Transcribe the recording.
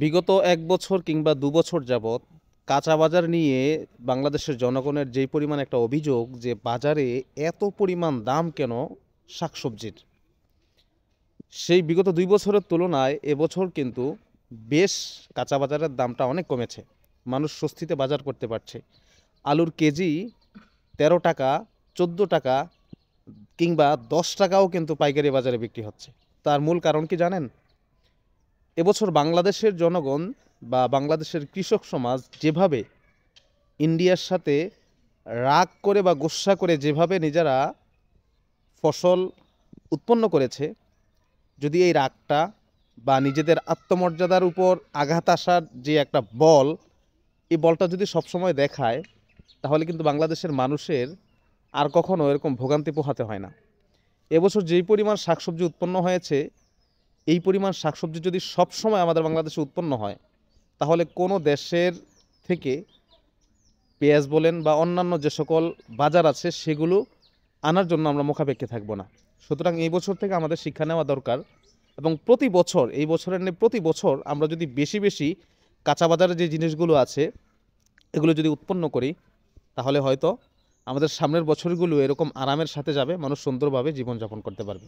বিগত ১ বছর কিংবা ২ বছর যাবৎ কাঁচা বাজার নিয়ে বাংলাদেশের জনগণের যেই পরিমাণ একটা অভিযোগ যে বাজারে এত পরিমাণ দাম কেন শাকসবজির? সেই বিগত ২ বছরের তুলনায় এবছর কিন্তু বেশ কাঁচা বাজারের দামটা অনেক কমেছে। মানুষ স্বস্তিতে বাজার করতে পারছে। আলুর কেজি ৳১৩, ৳১৪ কিংবা ৳১০ কিন্তু পাইকারি বাজারে বিক্রি হচ্ছে। তার মূল কারণ কি জানেন? এবছর বাংলাদেশের জনগণ বা বাংলাদেশের কৃষক সমাজ যেভাবে ইন্ডিয়ার সাথে রাগ করে বা গোস্সা করে যেভাবে নিজেরা ফসল উৎপন্ন করেছে, যদি এই রাগটা বা নিজেদের আত্মমর্যাদার উপর আঘাত আসার যে একটা বল, এই বলটা যদি সবসময় দেখায়, তাহলে কিন্তু বাংলাদেশের মানুষের আর কখনো এরকম ভোগান্তি পোহাতে হয় না। এবছর যেই পরিমাণ শাকসবজি উৎপন্ন হয়েছে, এই পরিমাণ শাকসবজি যদি সবসময় আমাদের বাংলাদেশে উৎপন্ন হয়, তাহলে কোনো দেশের থেকে পেঁয়াজ বলেন বা অন্যান্য যে সকল বাজার আছে সেগুলো আনার জন্য আমরা মুখাপেক্ষী থাকব না। সুতরাং এই বছর থেকে আমাদের শিক্ষা নেওয়া দরকার এবং প্রতি বছর এই বছরের ন্যায় প্রতি বছর আমরা যদি বেশি বেশি কাঁচা বাজারের যে জিনিসগুলো আছে এগুলো যদি উৎপন্ন করি, তাহলে হয়তো আমাদের সামনের বছরগুলো এরকম আরামের সাথে যাবে, মানুষ সুন্দরভাবে জীবনযাপন করতে পারবে।